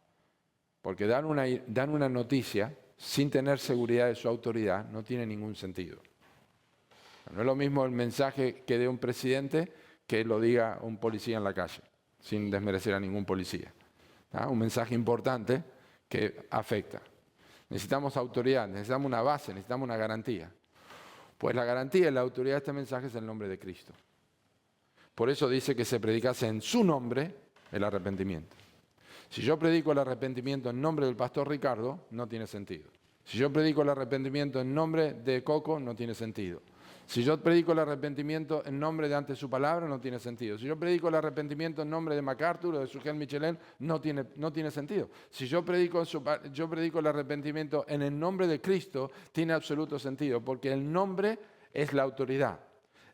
Porque dar una noticia sin tener seguridad de su autoridad no tiene ningún sentido. No es lo mismo el mensaje que dé un presidente que lo diga un policía en la calle, sin desmerecer a ningún policía. ¿Va? Un mensaje importante que afecta. Necesitamos autoridad, necesitamos una base, necesitamos una garantía. Pues la garantía y la autoridad de este mensaje es el nombre de Cristo. Por eso dice que se predicase en su nombre el arrepentimiento. Si yo predico el arrepentimiento en nombre del pastor Ricardo, no tiene sentido. Si yo predico el arrepentimiento en nombre de Coco, no tiene sentido. Si yo predico el arrepentimiento en nombre de Ante su Palabra, no tiene sentido. Si yo predico el arrepentimiento en nombre de MacArthur o de Sugel Michelin, no tiene sentido. Si yo predico el arrepentimiento en el nombre de Cristo, tiene absoluto sentido, porque el nombre es la autoridad.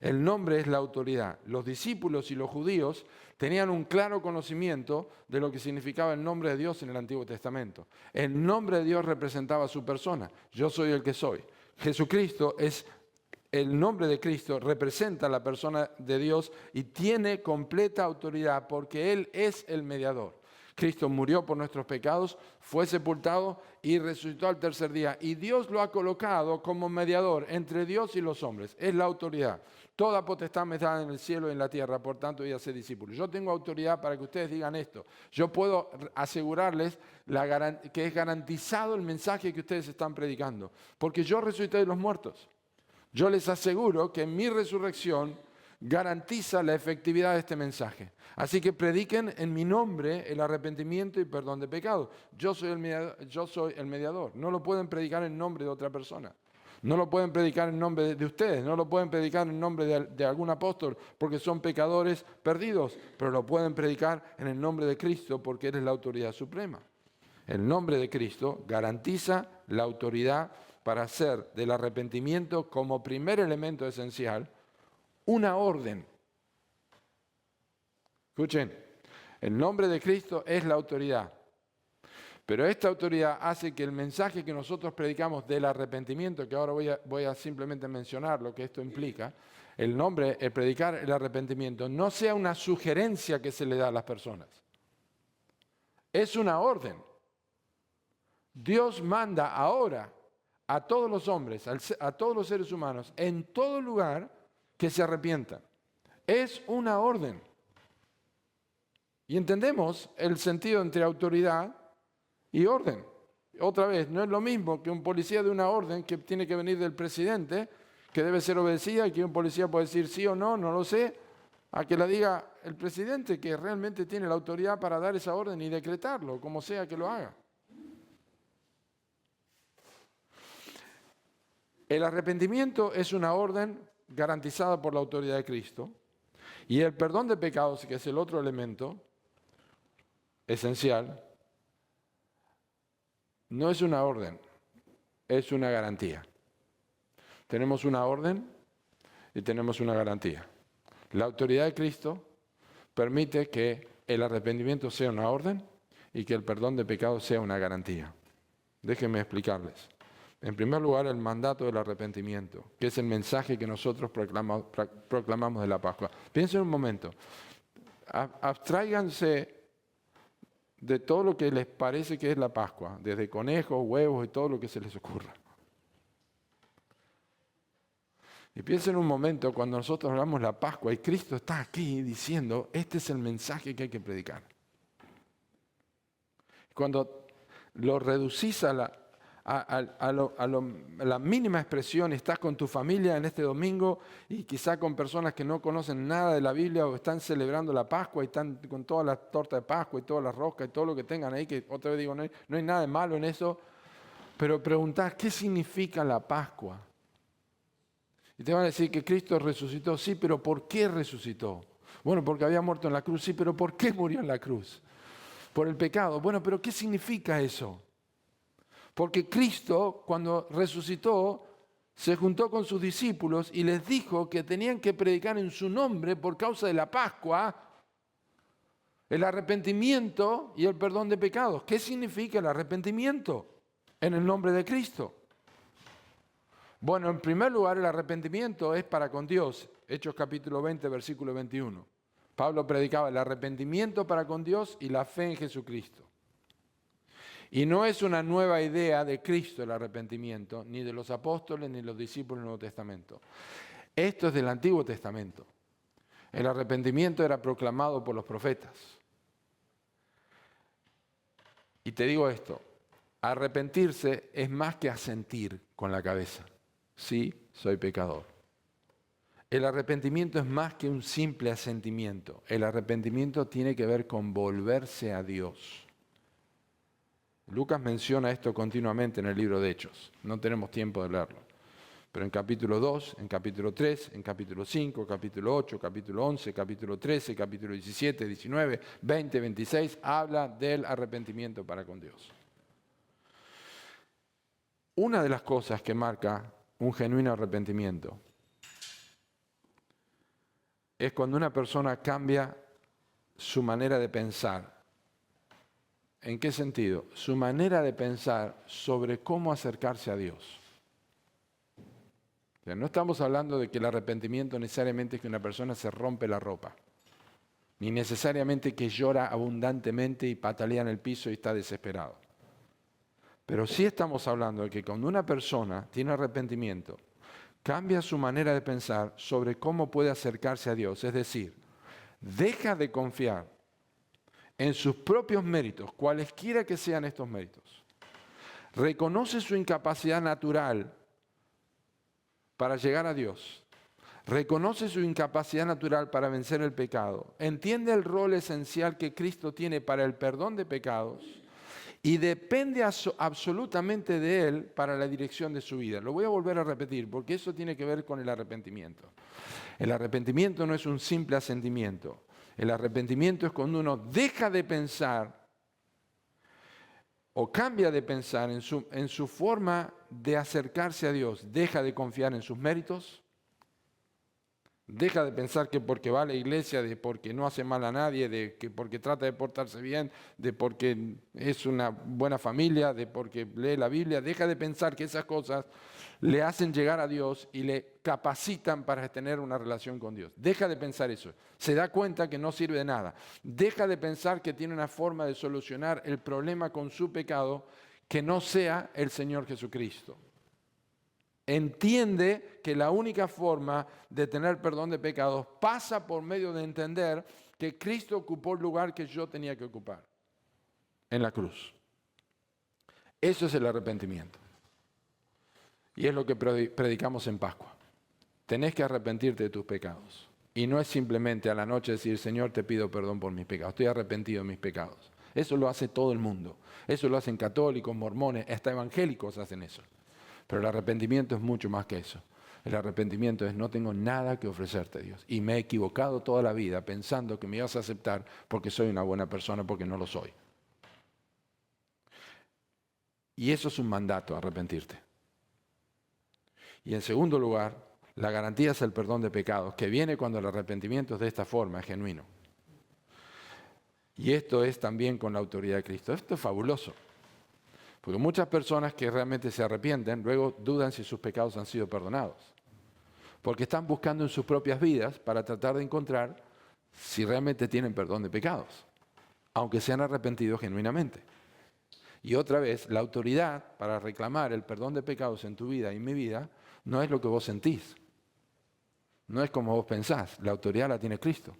El nombre es la autoridad. Los discípulos y los judíos tenían un claro conocimiento de lo que significaba el nombre de Dios en el Antiguo Testamento. El nombre de Dios representaba a su persona. Yo soy el que soy. Jesucristo es el nombre de Cristo, representa a la persona de Dios y tiene completa autoridad porque Él es el mediador. Cristo murió por nuestros pecados, fue sepultado y resucitó al tercer día. Y Dios lo ha colocado como mediador entre Dios y los hombres. Es la autoridad. Toda potestad me da en el cielo y en la tierra, por tanto voy a ser discípulo. Yo tengo autoridad para que ustedes digan esto. Yo puedo asegurarles que es garantizado el mensaje que ustedes están predicando. Porque yo resucité de los muertos. Yo les aseguro que mi resurrección garantiza la efectividad de este mensaje. Así que prediquen en mi nombre el arrepentimiento y perdón de pecados. Yo soy el mediador. No lo pueden predicar en nombre de otra persona. No lo pueden predicar en nombre de ustedes. No lo pueden predicar en nombre de algún apóstol porque son pecadores perdidos. Pero lo pueden predicar en el nombre de Cristo porque Él es la autoridad suprema. El nombre de Cristo garantiza la autoridad para hacer del arrepentimiento como primer elemento esencial una orden. Escuchen, el nombre de Cristo es la autoridad, pero esta autoridad hace que el mensaje que nosotros predicamos del arrepentimiento, que ahora voy a simplemente mencionar lo que esto implica, el predicar el arrepentimiento, no sea una sugerencia que se le da a las personas. Es una orden. Dios manda ahora a todos los hombres, a todos los seres humanos, en todo lugar, que se arrepientan. Es una orden. Y entendemos el sentido entre autoridad y orden. Otra vez, no es lo mismo que un policía de una orden que tiene que venir del presidente, que debe ser obedecida y que un policía puede decir sí o no, no lo sé, a que la diga el presidente que realmente tiene la autoridad para dar esa orden y decretarlo, como sea que lo haga. El arrepentimiento es una orden garantizada por la autoridad de Cristo y el perdón de pecados, que es el otro elemento esencial, no es una orden, es una garantía. Tenemos una orden y tenemos una garantía. La autoridad de Cristo permite que el arrepentimiento sea una orden y que el perdón de pecados sea una garantía. Déjenme explicarles. En primer lugar, el mandato del arrepentimiento, que es el mensaje que nosotros proclamamos de la Pascua. Piensen un momento, abstráiganse de todo lo que les parece que es la Pascua, desde conejos, huevos y todo lo que se les ocurra. Y piensen un momento cuando nosotros hablamos de la Pascua y Cristo está aquí diciendo, este es el mensaje que hay que predicar. Cuando lo reducís a la mínima expresión, estás con tu familia en este domingo y quizá con personas que no conocen nada de la Biblia o están celebrando la Pascua y están con toda la torta de Pascua y toda la rosca y todo lo que tengan ahí, que otra vez digo, no hay nada de malo en eso, pero preguntás, ¿qué significa la Pascua? Y te van a decir que Cristo resucitó, sí, pero ¿por qué resucitó? Bueno, porque había muerto en la cruz, sí, pero ¿por qué murió en la cruz? Por el pecado. Bueno, pero ¿qué significa eso? Porque Cristo, cuando resucitó, se juntó con sus discípulos y les dijo que tenían que predicar en su nombre por causa de la Pascua, el arrepentimiento y el perdón de pecados. ¿Qué significa el arrepentimiento en el nombre de Cristo? Bueno, en primer lugar, el arrepentimiento es para con Dios. Hechos capítulo 20, versículo 21. Pablo predicaba el arrepentimiento para con Dios y la fe en Jesucristo. Y no es una nueva idea de Cristo el arrepentimiento, ni de los apóstoles, ni de los discípulos del Nuevo Testamento. Esto es del Antiguo Testamento. El arrepentimiento era proclamado por los profetas. Y te digo esto, arrepentirse es más que asentir con la cabeza. Sí, soy pecador. El arrepentimiento es más que un simple asentimiento. El arrepentimiento tiene que ver con volverse a Dios. Lucas menciona esto continuamente en el libro de Hechos. No tenemos tiempo de leerlo. Pero en capítulo 2, en capítulo 3, en capítulo 5, capítulo 8, capítulo 11, capítulo 13, capítulo 17, 19, 20, 26, habla del arrepentimiento para con Dios. Una de las cosas que marca un genuino arrepentimiento es cuando una persona cambia su manera de pensar. ¿En qué sentido? Su manera de pensar sobre cómo acercarse a Dios. O sea, no estamos hablando de que el arrepentimiento necesariamente es que una persona se rompe la ropa, ni necesariamente que llora abundantemente y patalea en el piso y está desesperado. Pero sí estamos hablando de que cuando una persona tiene arrepentimiento, cambia su manera de pensar sobre cómo puede acercarse a Dios. Es decir, deja de confiar en sus propios méritos, cualesquiera que sean estos méritos. Reconoce su incapacidad natural para llegar a Dios. Reconoce su incapacidad natural para vencer el pecado. Entiende el rol esencial que Cristo tiene para el perdón de pecados y depende absolutamente de Él para la dirección de su vida. Lo voy a volver a repetir porque eso tiene que ver con el arrepentimiento. El arrepentimiento no es un simple asentimiento. El arrepentimiento es cuando uno deja de pensar o cambia de pensar en su forma de acercarse a Dios. Deja de confiar en sus méritos. Deja de pensar que porque va a la iglesia, de porque no hace mal a nadie, de que porque trata de portarse bien, de porque es una buena familia, de porque lee la Biblia. Deja de pensar que esas cosas le hacen llegar a Dios y le capacitan para tener una relación con Dios. Deja de pensar eso. Se da cuenta que no sirve de nada. Deja de pensar que tiene una forma de solucionar el problema con su pecado que no sea el Señor Jesucristo. Entiende que la única forma de tener perdón de pecados pasa por medio de entender que Cristo ocupó el lugar que yo tenía que ocupar en la cruz. Eso es el arrepentimiento. Y es lo que predicamos en Pascua. Tenés que arrepentirte de tus pecados. Y no es simplemente a la noche decir, Señor, te pido perdón por mis pecados. Estoy arrepentido de mis pecados. Eso lo hace todo el mundo. Eso lo hacen católicos, mormones, hasta evangélicos hacen eso. Pero el arrepentimiento es mucho más que eso. El arrepentimiento es no tengo nada que ofrecerte, Dios. Y me he equivocado toda la vida pensando que me ibas a aceptar porque soy una buena persona, porque no lo soy. Y eso es un mandato, arrepentirte. Y en segundo lugar, la garantía es el perdón de pecados, que viene cuando el arrepentimiento es de esta forma, es genuino. Y esto es también con la autoridad de Cristo. Esto es fabuloso. Porque muchas personas que realmente se arrepienten, luego dudan si sus pecados han sido perdonados. Porque están buscando en sus propias vidas para tratar de encontrar si realmente tienen perdón de pecados, aunque se han arrepentido genuinamente. Y otra vez, la autoridad para reclamar el perdón de pecados en tu vida y en mi vida no es lo que vos sentís. No es como vos pensás. La autoridad la tiene Cristo.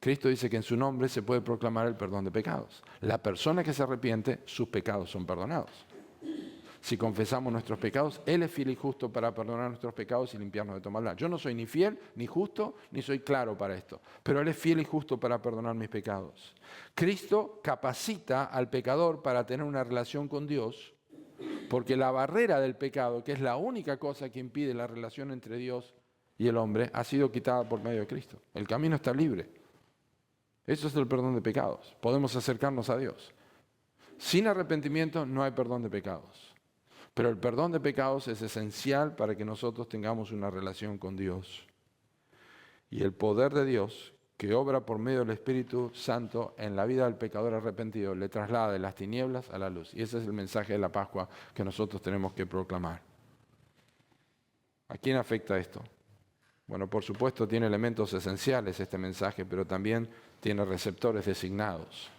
Cristo dice que en su nombre se puede proclamar el perdón de pecados. La persona que se arrepiente, sus pecados son perdonados. Si confesamos nuestros pecados, Él es fiel y justo para perdonar nuestros pecados y limpiarnos de toda maldad. Yo no soy ni fiel, ni justo, ni soy claro para esto. Pero Él es fiel y justo para perdonar mis pecados. Cristo capacita al pecador para tener una relación con Dios, porque la barrera del pecado, que es la única cosa que impide la relación entre Dios y el hombre, ha sido quitada por medio de Cristo. El camino está libre. Eso es el perdón de pecados. Podemos acercarnos a Dios. Sin arrepentimiento no hay perdón de pecados. Pero el perdón de pecados es esencial para que nosotros tengamos una relación con Dios. Y el poder de Dios, que obra por medio del Espíritu Santo en la vida del pecador arrepentido, le traslada de las tinieblas a la luz. Y ese es el mensaje de la Pascua que nosotros tenemos que proclamar. ¿A quién afecta esto? Bueno, por supuesto tiene elementos esenciales este mensaje, pero también tiene receptores designados.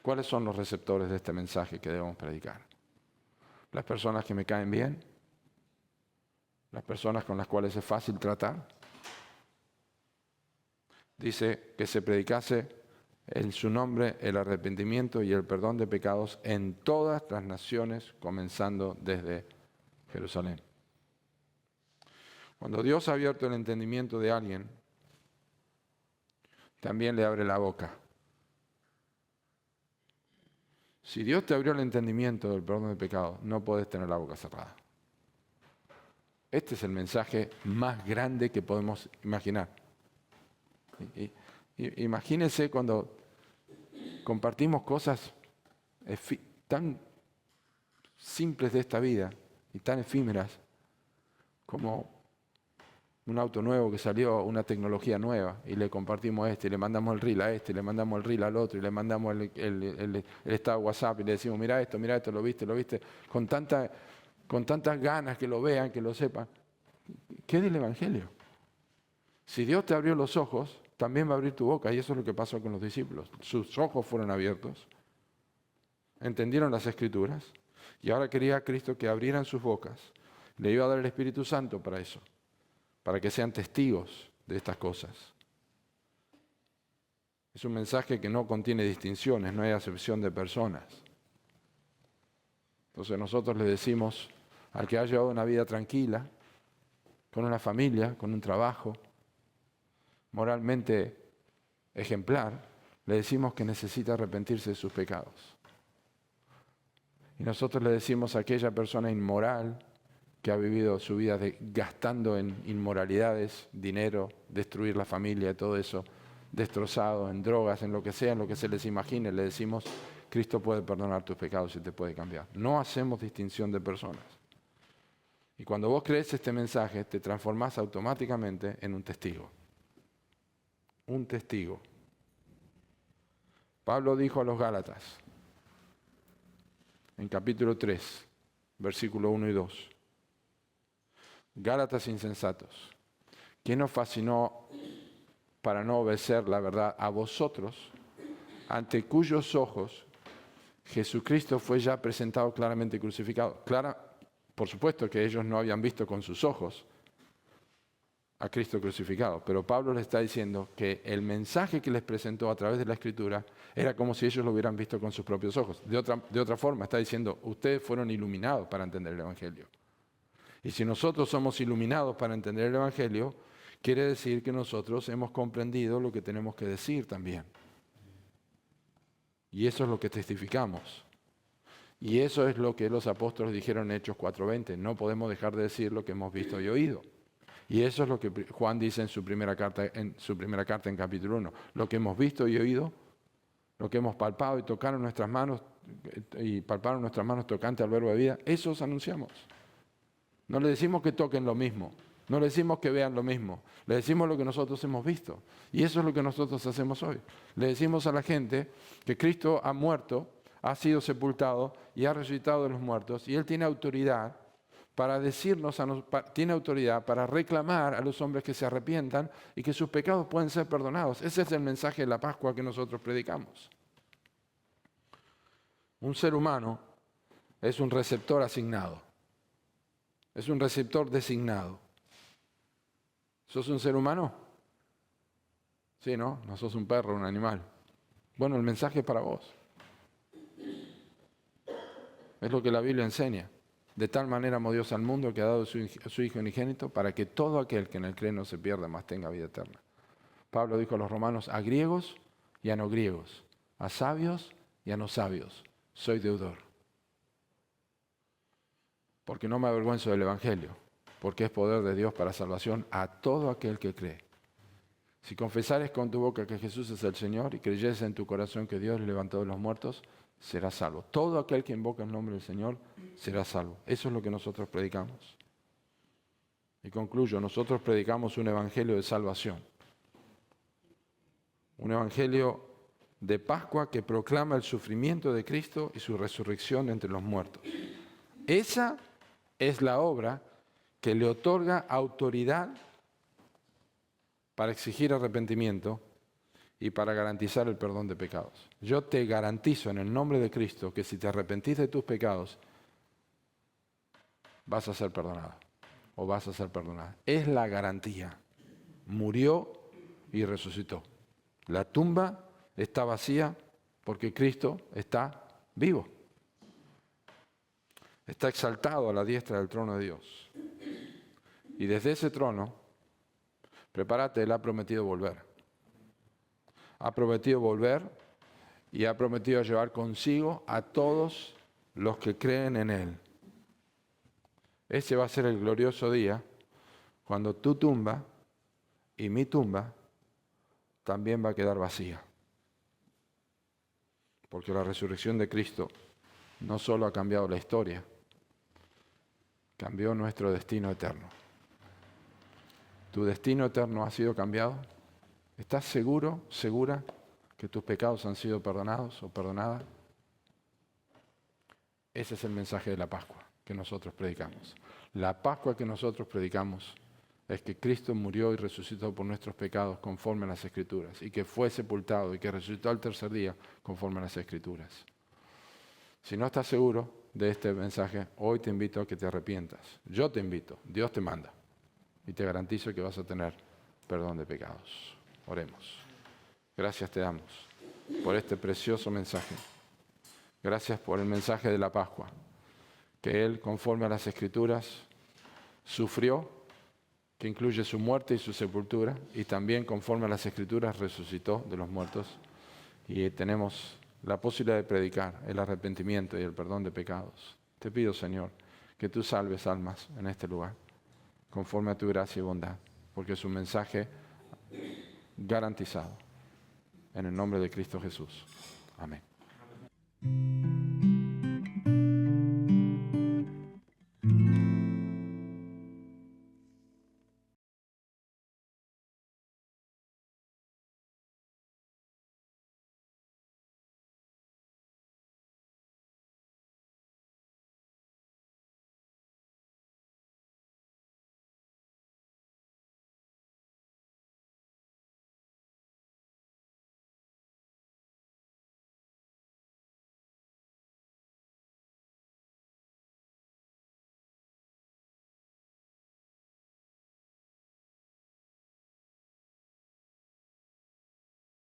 ¿Cuáles son los receptores de este mensaje que debemos predicar? Las personas que me caen bien, las personas con las cuales es fácil tratar. Dice que se predicase en su nombre el arrepentimiento y el perdón de pecados en todas las naciones, comenzando desde Jerusalén. Cuando Dios ha abierto el entendimiento de alguien, también le abre la boca. Si Dios te abrió el entendimiento del perdón de pecados, no puedes tener la boca cerrada. Este es el mensaje más grande que podemos imaginar. Imagínense cuando compartimos cosas tan simples de esta vida y tan efímeras como un auto nuevo que salió, una tecnología nueva, y le compartimos y le mandamos el reel a y le mandamos el reel al otro, y le mandamos el estado de WhatsApp, y le decimos, mira esto, lo viste, con tantas ganas que lo vean, que lo sepan. ¿Qué es el Evangelio? Si Dios te abrió los ojos, también va a abrir tu boca, y eso es lo que pasó con los discípulos. Sus ojos fueron abiertos, entendieron las Escrituras, y ahora quería a Cristo que abrieran sus bocas. Le iba a dar el Espíritu Santo para eso, para que sean testigos de estas cosas. Es un mensaje que no contiene distinciones, no hay acepción de personas. Entonces nosotros le decimos al que ha llevado una vida tranquila, con una familia, con un trabajo, moralmente ejemplar, le decimos que necesita arrepentirse de sus pecados. Y nosotros le decimos a aquella persona inmoral que ha vivido su vida gastando en inmoralidades, dinero, destruir la familia, todo eso, destrozado, en drogas, en lo que sea, en lo que se les imagine, le decimos, Cristo puede perdonar tus pecados y te puede cambiar. No hacemos distinción de personas. Y cuando vos crees este mensaje, te transformás automáticamente en un testigo. Un testigo. Pablo dijo a los Gálatas, en capítulo 3, versículo 1 y 2, Gálatas insensatos, ¿quién os fascinó para no obedecer la verdad a vosotros, ante cuyos ojos Jesucristo fue ya presentado claramente crucificado? Por supuesto que ellos no habían visto con sus ojos a Cristo crucificado, pero Pablo les está diciendo que el mensaje que les presentó a través de la Escritura era como si ellos lo hubieran visto con sus propios ojos. De otra forma, está diciendo, ustedes fueron iluminados para entender el Evangelio. Y si nosotros somos iluminados para entender el Evangelio, quiere decir que nosotros hemos comprendido lo que tenemos que decir también. Y eso es lo que testificamos. Y eso es lo que los apóstoles dijeron en Hechos 4:20. No podemos dejar de decir lo que hemos visto y oído. Y eso es lo que Juan dice en su primera carta en capítulo 1. Lo que hemos visto y oído, lo que hemos palpado y tocado en nuestras manos, y palparon nuestras manos tocante al verbo de vida, eso os anunciamos. No le decimos que toquen lo mismo, no le decimos que vean lo mismo, le decimos lo que nosotros hemos visto. Y eso es lo que nosotros hacemos hoy. Le decimos a la gente que Cristo ha muerto, ha sido sepultado y ha resucitado de los muertos, y Él tiene autoridad para decirnos, tiene autoridad para reclamar a los hombres que se arrepientan y que sus pecados pueden ser perdonados. Ese es el mensaje de la Pascua que nosotros predicamos. Un ser humano es un receptor asignado, es un receptor designado. ¿Sos un ser humano? Sí, ¿no? No sos un perro, un animal. Bueno, el mensaje es para vos. Es lo que la Biblia enseña. De tal manera amó Dios al mundo que ha dado a su Hijo unigénito para que todo aquel que en él cree no se pierda, mas tenga vida eterna. Pablo dijo a los romanos, a griegos y a no griegos, a sabios y a no sabios, soy deudor. Porque no me avergüenzo del Evangelio, porque es poder de Dios para salvación a todo aquel que cree. Si confesares con tu boca que Jesús es el Señor y creyeres en tu corazón que Dios le levantó de los muertos, serás salvo. Todo aquel que invoca el nombre del Señor será salvo. Eso es lo que nosotros predicamos. Y concluyo, nosotros predicamos un evangelio de salvación. Un evangelio de Pascua que proclama el sufrimiento de Cristo y su resurrección entre los muertos. Esa es la obra que le otorga autoridad para exigir arrepentimiento y para garantizar el perdón de pecados. Yo te garantizo en el nombre de Cristo que si te arrepentís de tus pecados, vas a ser perdonado o vas a ser perdonada. Es la garantía. Murió y resucitó. La tumba está vacía porque Cristo está vivo. Está exaltado a la diestra del trono de Dios. Y desde ese trono, prepárate, Él ha prometido volver. Ha prometido volver y ha prometido llevar consigo a todos los que creen en Él. Ese va a ser el glorioso día cuando tu tumba y mi tumba también va a quedar vacía. Porque la resurrección de Cristo no solo ha cambiado la historia, cambió nuestro destino eterno. ¿Tu destino eterno ha sido cambiado? ¿Estás seguro, segura que tus pecados han sido perdonados o perdonadas? Ese es el mensaje de la Pascua que nosotros predicamos. La Pascua que nosotros predicamos es que Cristo murió y resucitó por nuestros pecados conforme a las Escrituras, y que fue sepultado y que resucitó al tercer día conforme a las Escrituras. Si no estás seguro de este mensaje, hoy te invito a que te arrepientas. Yo te invito, Dios te manda, y te garantizo que vas a tener perdón de pecados. Oremos. Gracias te damos por este precioso mensaje. Gracias por el mensaje de la Pascua, que Él, conforme a las Escrituras, sufrió, que incluye su muerte y su sepultura, y también, conforme a las Escrituras, resucitó de los muertos. Y tenemos la posibilidad de predicar el arrepentimiento y el perdón de pecados. Te pido, Señor, que tú salves almas en este lugar, conforme a tu gracia y bondad, porque es un mensaje garantizado. En el nombre de Cristo Jesús. Amén.